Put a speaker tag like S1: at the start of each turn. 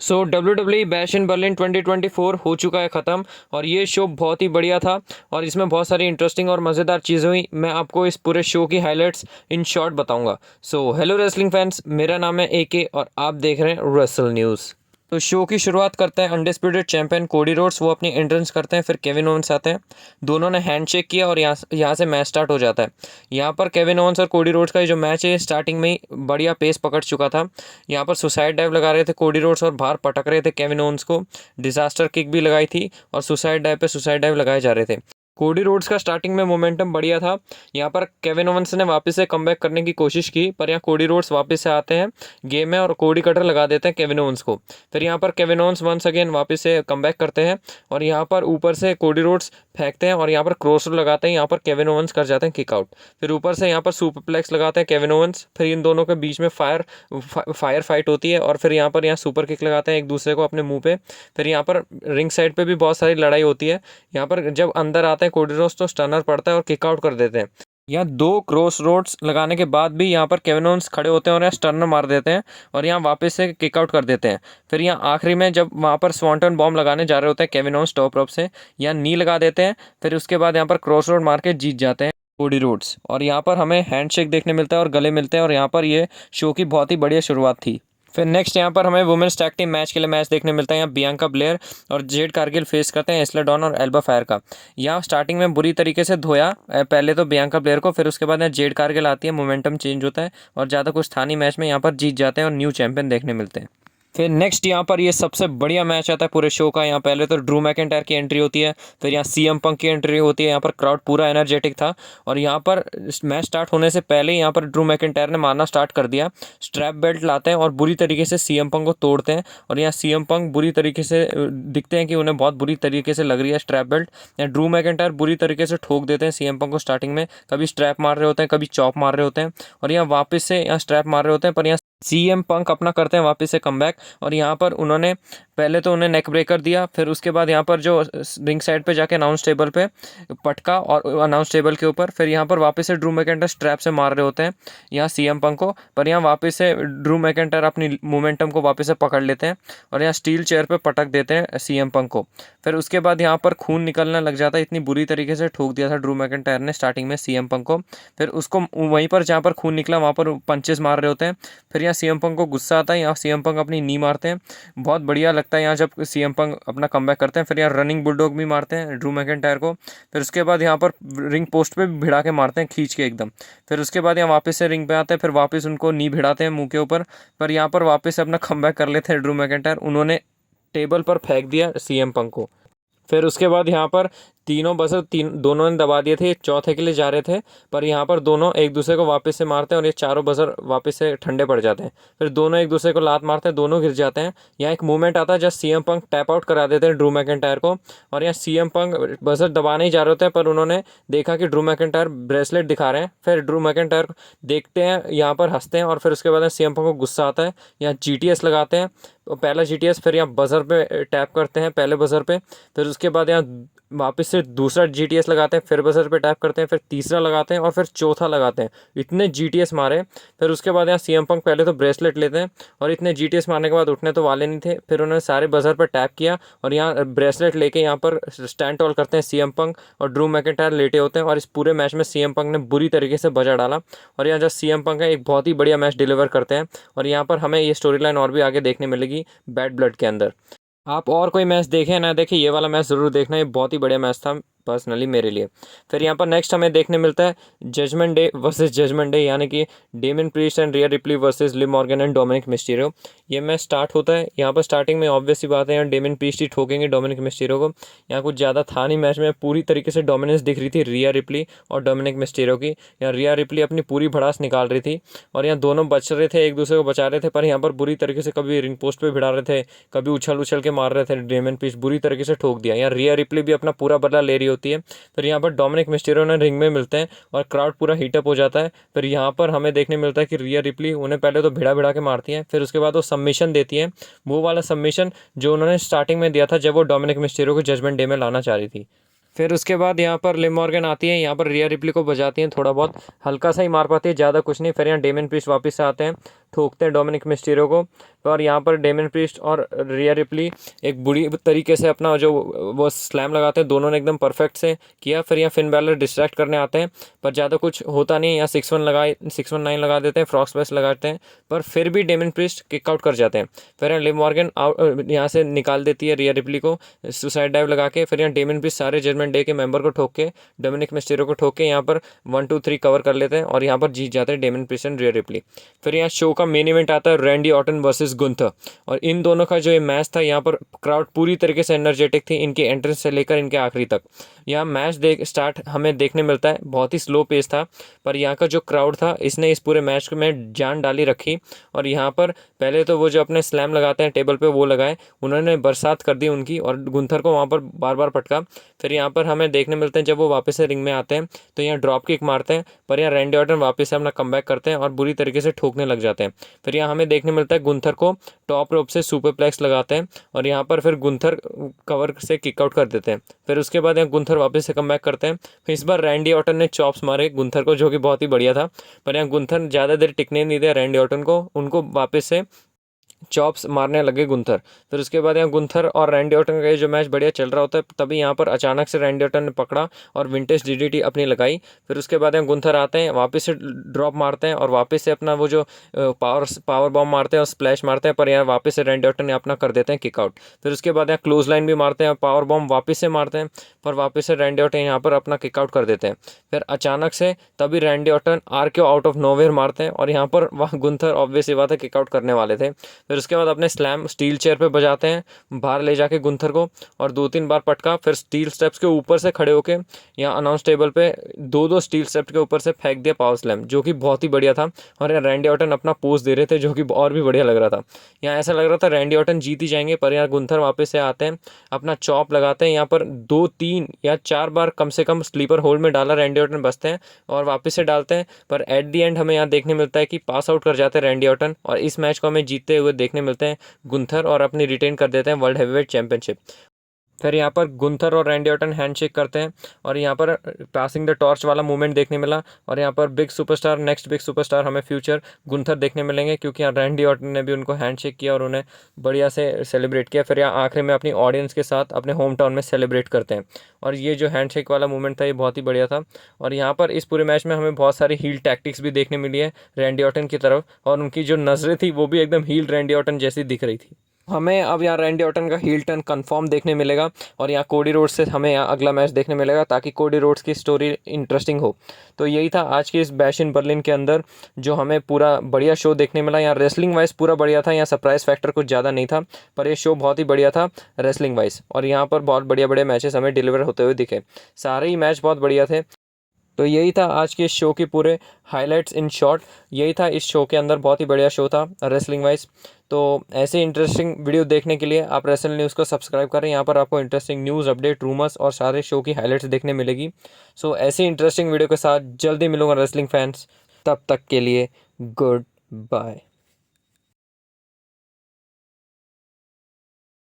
S1: WWE bash in Berlin 2024 हो चुका है ख़त्म। और ये शो बहुत ही बढ़िया था और इसमें बहुत सारी इंटरेस्टिंग और मज़ेदार चीज़ें हुई। मैं आपको इस पूरे शो की हाइलाइट्स इन शॉर्ट बताऊंगा। हेलो रेसलिंग फैंस, मेरा नाम है AK और आप देख रहे हैं रेसल न्यूज़। तो शो की शुरुआत करते हैं अनडिस्प्यूटेड चैंपियन कोडी रोड्स, वो अपनी एंट्रेंस करते हैं। फिर केविन ओवेंस आते हैं, दोनों ने हैंडशेक किया और यहाँ से मैच स्टार्ट हो जाता है। यहाँ पर केविन ओवेंस और कोडी रोड्स का ये जो मैच है स्टार्टिंग में ही बढ़िया पेस पकड़ चुका था। यहाँ पर सुसाइड डाइव लगा रहे थे कोडी रोड्स और बाहर पटक रहे थे केविन ओवेंस को। डिजास्टर किक भी लगाई थी और सुसाइड डाइव पे सुसाइड डाइव लगाए जा रहे थे। कोडी रोड्स का स्टार्टिंग में मोमेंटम बढ़िया था। यहाँ पर केविन ओवेंस ने वापस से कमबैक करने की कोशिश की, पर यहाँ कोडी रोड्स वापस से आते हैं गेम में और कोडी कटर लगा देते हैं केविन ओवेंस को। फिर यहाँ पर केविन ओवेंस वंस अगेन वापस से कमबैक करते हैं और यहाँ पर ऊपर से कोडी रोड्स फेंकते हैं और यहाँ पर क्रॉस लगाते हैं। यहाँ पर केविन ओवेंस कर जाते हैं किक आउट। फिर ऊपर से यहाँ पर सुपरप्लेक्स लगाते हैं केविन ओवेंस। फिर इन दोनों के बीच में फायर फाइट होती है और फिर यहाँ सुपर किक लगाते हैं एक दूसरे को अपने मुंह पे। फिर यहाँ पर रिंग साइड पे भी बहुत सारी लड़ाई होती है। यहाँ पर जब अंदर आते हैं कोडी रोड्स तो स्टनर पड़ता है और किक आउट कर देते हैं। यहाँ दो क्रॉस रोड्स लगाने के बाद भी यहाँ पर केविन ओवेंस खड़े होते हैं और यहाँ स्टर्नर मार देते हैं और यहाँ वापस से किक आउट कर देते हैं। फिर यहाँ आखिरी में जब वहाँ पर स्वांटन बॉम्ब लगाने जा रहे होते हैं केविन ओवेंस टॉप रोप से, यहाँ नी लगा देते हैं। फिर उसके बाद यहाँ पर क्रॉस रोड मार के जीत जाते हैं कोडी रोड्स और यहाँ पर हमें हैंडशेक देखने मिलता है और गले मिलते हैं और यहाँ पर ये शो की बहुत ही बढ़िया शुरुआत थी। फिर नेक्स्ट यहाँ पर हमें वुमेन्स टैग टीम मैच के लिए मैच देखने मिलता है। यहाँ बियांका ब्लेयर और जेड कारगिल फेस करते हैं एस्ले डॉन और एल्बा फायर का। यहाँ स्टार्टिंग में बुरी तरीके से धोया पहले तो बियांका ब्लेयर को, फिर उसके बाद यहाँ जेड कारगिल आती है, मोमेंटम चेंज होता है और ज़्यादा कुछ था नहीं मैच में, यहाँ पर जीत जाते हैं और न्यू चैंपियन देखने मिलते हैं। फिर नेक्स्ट यहाँ पर ये सबसे बढ़िया मैच आता है पूरे शो का। यहाँ पहले तो ड्रू मैकिंटायर की एंट्री होती है, फिर यहाँ CM पंक की एंट्री होती है। यहाँ पर क्राउड पूरा एनर्जेटिक था और यहाँ पर मैच स्टार्ट होने से पहले यहाँ पर ड्रू मैकिंटायर ने मारना स्टार्ट कर दिया। स्ट्रैप बेल्ट लाते हैं और बुरी तरीके से CM पंक को तोड़ते हैं और यहाँ CM पंक बुरी तरीके से दिखते हैं कि उन्हें बहुत बुरी तरीके से लग रही है स्ट्रैप बेल्ट। यहाँ ड्रू मैकिंटायर बुरी तरीके से ठोक देते हैं CM पंक को स्टार्टिंग में, कभी स्ट्रैप मार रहे होते हैं, कभी चॉप मार रहे होते हैं और यहाँ वापस से यहाँ स्ट्रैप मार रहे होते हैं। पर यहाँ CM पंक अपना करते हैं वापस से कमबैक और यहाँ पर उन्होंने पहले तो उन्हें नेक ब्रेकर दिया, फिर उसके बाद यहाँ पर जो रिंग साइड पे जाके अनाउंस टेबल पे पटका और अनाउंस टेबल के ऊपर, फिर यहाँ पर वापस से ड्रू मैकिंटायर स्ट्रैप से मार रहे होते हैं यहाँ CM पंक को। पर यहाँ वापस से ड्रू मैकिंटायर अपनी मोमेंटम को वापस से पकड़ लेते हैं और यहाँ स्टील चेयर पर पटक देते हैं CM पंक को। फिर उसके बाद यहाँ पर खून निकलने लग जाता है, इतनी बुरी तरीके से ठोक दिया था ड्रू मैकिंटायर ने स्टार्टिंग में CM पंक को। फिर उसको वहीं पर जहाँ पर खून निकला वहाँ पर पंचेस मार रहे होते हैं। फिर यहाँ CM पंक को गुस्सा आता है, यहाँ CM पंक अपनी नी मारते हैं। बहुत बढ़िया लगता है यहाँ जब CM पंक अपना कमबैक करते हैं। फिर यहाँ रनिंग बुलडॉग भी मारते हैं ड्रू मैकिंटायर को। फिर उसके बाद यहाँ पर रिंग पोस्ट पे भिड़ा के मारते हैं खींच के एकदम। फिर उसके बाद यहाँ वापस से रिंग पे आते हैं, फिर वापस उनको नी भिड़ाते हैं मुंह के ऊपर। पर यहाँ पर वापस से अपना कमबैक कर लेते हैं ड्रू मैकिंटायर, उन्होंने टेबल पर फेंक दिया CM पंक को। फिर उसके बाद यहाँ पर तीनों बस दोनों ने दबा दिए थे, चौथे के लिए जा रहे थे, पर यहाँ पर दोनों एक दूसरे को वापस से मारते हैं और ये चारों बजर वापस से ठंडे पड़ जाते हैं। फिर दोनों एक दूसरे को लात मारते हैं, दोनों गिर जाते हैं। यहाँ एक मूवमेंट आता है जब CM पंक टैप आउट करा देते हैं ड्रू मैकिंटायर को और यहाँ CM पंक बजर दबाने ही जा रहे होते हैं, पर उन्होंने देखा कि ड्रू मैकिंटायर ब्रेसलेट दिखा रहे हैं। फिर ड्रू मैकिंटायर देखते हैं, यहाँ पर हंसते हैं और फिर उसके बाद CM पंक को गुस्सा आता है, यहाँ GTS लगाते हैं पहला GTS। फिर यहाँ बजर पे टैप करते हैं पहले बजर पे, फिर उसके बाद यहाँ वापस से दूसरा GTS लगाते हैं, फिर बजर पे टैप करते हैं, फिर तीसरा लगाते हैं और फिर चौथा लगाते हैं। इतने GTS मारे। फिर उसके बाद यहाँ CM पंक पहले तो ब्रेसलेट लेते हैं और इतने GTS मारने के बाद उठने तो वाले नहीं थे, फिर उन्होंने सारे बजर पर टैप किया और यहाँ ब्रेसलेट लेके यहाँ पर स्टैंड टॉल करते हैं CM पंक और ड्रू मैकिंटायर लेटे होते हैं और इस पूरे मैच में CM पंक ने बुरी तरीके से बजा डाला और यहाँ जब CM पंक है एक बहुत ही बढ़िया मैच डिलीवर करते हैं और यहाँ पर हमें ये स्टोरी लाइन और भी आगे देखने मिलेगी बैड ब्लड के अंदर। आप और कोई मैच देखें ना देखें, ये वाला मैच ज़रूर देखना, ये बहुत ही बढ़िया मैच था पर्सनली मेरे लिए। फिर यहाँ पर नेक्स्ट हमें देखने मिलता है judgment day versus judgment day, यानी कि Damian Priest and Rhea Ripley versus Liv Morgan and Dominik Mysterio. ये मैच स्टार्ट होता है, यहाँ पर स्टार्टिंग में ऑब्वियस सी बात है यहाँ डेमियन प्रीस्ट ही ठोकेंगे डोमिनिक मिस्टीरियो को। यहाँ कुछ ज़्यादा था नहीं मैच में, पूरी तरीके से डोमिनेंस दिख रही थी रिया रिप्ली और डोमिनिक मिस्टीरियो की। यहाँ रिया रिप्ली अपनी पूरी भड़ास निकाल रही थी और यहाँ दोनों बच रहे थे, एक दूसरे को बचा रहे थे, पर यहाँ पर बुरी तरीके से कभी रिंग पोस्ट पर भिड़ा रहे थे, कभी उछल उछल के मार रहे थे। डेमियन प्रीस्ट बुरी तरीके से ठोक दिया। यहाँ रिया रिप्ली भी अपना पूरा बदला ले रही होती है। फिर यहाँ पर डोमिनिक मिस्टीरियो ने रिंग में मिलते हैं और क्राउड पूरा हीटअप हो जाता है। फिर यहाँ पर हमें देखने मिलता है कि रिया रिप्ली उन्हें पहले तो भिड़ा भिड़ा के मारती है, फिर उसके बाद वो सबमिशन देती है, वो वाला सबमिशन जो उन्होंने स्टार्टिंग में दिया था जब वो डोमिनिक मिस्टीरियो को जजमेंट डे में लाना चाह रही थी। फिर उसके बाद यहाँ पर लिव मॉर्गन आती है, यहाँ पर रिया रिप्ली को बजाती हैं, थोड़ा बहुत हल्का सा ही मार पाती है, ज़्यादा कुछ नहीं। फिर यहाँ डेमियन प्रीस्ट वापस से आते हैं, ठोकते हैं डोमिनिक मिस्टीरियो को। और यहाँ पर डेमियन प्रीस्ट और रिया रिप्ली एक बुरी तरीके से अपना जो वो स्लैम लगाते हैं, दोनों ने एकदम परफेक्ट से किया। फिर यहाँ फिन बैलर डिस्ट्रैक्ट करने आते हैं पर ज़्यादा कुछ होता नहीं, यहाँ 619 लगा देते हैं, फ्रॉग स्प्लैश लगाते हैं, पर फिर भी डेमियन प्रीस्ट किक आउट कर जाते हैं। फिर यहाँ लिव मॉर्गन यहाँ से निकाल देती है रिया रिप्ली को सुसाइड डाइव लगा के। फिर यहाँ डेमियन प्रीस्ट सारे जजमेंट डे के मेंबर को ठोक के, डोमिनिक मिस्टीरियो को ठोक के यहाँ पर 1 2 3 कवर कर लेते हैं और यहाँ पर जीत जाते हैं Damien Priest and Rhea replay. फिर यहाँ शो का मेन इवेंट आता है रैंडी ऑर्टन वर्सेस गुंथर, और इन दोनों का जो ये मैच था, यहाँ पर क्राउड पूरी तरीके से एनर्जेटिक थी इनके एंट्रेंस से लेकर इनके आखिरी तक। यहाँ मैच स्टार्ट हमें देखने मिलता है, बहुत ही स्लो पेस था, पर यहाँ का जो क्राउड था इसने इस पूरे मैच में जान डाली रखी। और यहाँ पर पहले तो वो जो अपने स्लैम लगाते हैं टेबल पे वो लगाए, उन्होंने बरसात कर दी उनकी और गुंथर को वहाँ पर बार बार पटका। फिर यहाँ पर हमें देखने मिलते हैं जब वो वापस से रिंग में आते हैं तो यहाँ ड्रॉप किक मारते हैं, पर यहाँ रैंडी ऑर्टन वापस से अपना कमबैक करते हैं और बुरी तरीके से ठोकने लग जाते हैं। फिर यहाँ हमें देखने मिलता है गुंथर को टॉप रोप से सुपरप्लेक्स लगाते हैं और यहाँ पर फिर गुंथर कवर से किक आउट कर देते हैं। फिर उसके बाद यहाँ गुंथर वापस से कमबैक करते हैं। फिर इस बार रैंडी ऑर्टन ने चॉप्स मारे गुंथर को, जो कि बहुत ही बढ़िया था, पर यहाँ गुंथर ज़्यादा देर टिकने नहीं दिया रैंडी ऑर्टन को, उनको वापस से चॉप्स मारने लगे गुंथर। फिर उसके बाद यहाँ गुंथर और रैंडी ऑर्टन का ये जो मैच बढ़िया चल रहा होता है, तभी यहाँ पर अचानक से रैंडी ऑर्टन ने पकड़ा और विंटेज डीडीटी अपनी लगाई। फिर उसके बाद यहाँ गुंथर आते हैं, वापस से ड्रॉप मारते हैं और वापस से अपना वो जो पावर बॉम्ब मारते हैं और स्प्लैश मारते हैं, पर यहाँ वापस से रैंडी ऑर्टन ने अपना कर देते हैं किक आउट। फिर उसके बाद यहाँ क्लोज लाइन भी मारते हैं, पावर बॉम्ब वापस से मारते हैं, पर वापस से रैंडी ऑर्टन यहाँ पर अपना किक आउट कर देते हैं। फिर अचानक से तभी Randy Orton RKO out of nowhere मारते हैं और यहाँ पर वह गुंथर ऑब्वियस ही बात है किक आउट करने वाले थे। फिर उसके बाद अपने स्लैम स्टील चेयर पे बजाते हैं बाहर ले जाके गुंथर को और 2-3 बार पटका। फिर स्टील स्टेप्स के ऊपर से खड़े होके यहाँ अनाउंस टेबल पे 2-2 स्टील स्टेप्स के ऊपर से फेंक दिया पावर स्लैम, जो कि बहुत ही बढ़िया था। और यहाँ रैंडी ऑर्टन अपना पोज दे रहे थे, जो कि और भी बढ़िया लग रहा था। यहाँ ऐसा लग रहा था रैंडी ऑर्टन जीत ही जाएंगे, पर यहाँ गुंथर वापस से आते हैं, अपना चॉप लगाते हैं, यहाँ पर 2-3 या 4 बार कम से कम स्लीपर होल्ड में डाला रैंडी ऑर्टन, बचते हैं और वापस से डालते हैं, पर एट दी एंड हमें यहाँ देखने मिलता है कि पास आउट कर जाते हैं रैंडी ऑर्टन और इस मैच को हमें जीतते हुए देखने मिलते हैं गुंथर और अपनी रिटेन कर देते हैं वर्ल्ड हेवीवेट चैंपियनशिप। फिर यहाँ पर गुंथर और रैंडी ऑर्टन हैंडशेक करते हैं और यहाँ पर पासिंग द टॉर्च वाला मूवमेंट देखने मिला और यहाँ पर नेक्स्ट बिग सुपरस्टार हमें फ्यूचर गुंथर देखने मिलेंगे, क्योंकि यहाँ रैंडी ऑर्टन ने भी उनको हैंडशेक किया और उन्हें बढ़िया से सेलिब्रेट किया। फिर यहाँ आखिरी में अपनी ऑडियंस के साथ अपने होम टाउन में सेलिब्रेट करते हैं और ये जो हैंडशेक वाला मूवमेंट था ये बहुत ही बढ़िया था। और यहाँ पर इस पूरे मैच में हमें बहुत सारी हील टैक्टिक्स भी देखने मिली है रैंडी ऑर्टन की तरफ, और उनकी जो नज़रें थी वो भी एकदम हील रैंडी ऑर्टन जैसी दिख रही थी। हमें अब यहाँ रैंडी ऑर्टन का हील टर्न कंफर्म देखने मिलेगा और यहाँ कोडी रोड्स से हमें यहाँ अगला मैच देखने मिलेगा, ताकि कोडी रोड्स की स्टोरी इंटरेस्टिंग हो। तो यही था आज की इस बैश इन बर्लिन के अंदर जो हमें पूरा बढ़िया शो देखने मिला। यहाँ रेसलिंग वाइज पूरा बढ़िया था, यहाँ सरप्राइज फैक्टर कुछ ज़्यादा नहीं था, पर ये शो बहुत ही बढ़िया था रेसलिंग वाइज, और यहाँ पर बहुत बढ़िया मैचेस हमें डिलीवर होते हुए दिखे, सारे ही मैच बहुत बढ़िया थे। तो यही था आज के इस शो के पूरे हाइलाइट्स इन शॉर्ट। यही था इस शो के अंदर, बहुत ही बढ़िया शो था रेसलिंग वाइज। तो ऐसे इंटरेस्टिंग वीडियो देखने के लिए आप रेसल न्यूज़ को सब्सक्राइब करें, यहाँ पर आपको इंटरेस्टिंग न्यूज़ अपडेट रूमर्स और सारे शो की हाइलाइट्स देखने मिलेगी। सो ऐसे इंटरेस्टिंग वीडियो के साथ जल्दी मिलूंगा रेसलिंग फैंस, तब तक के लिए गुड बाय।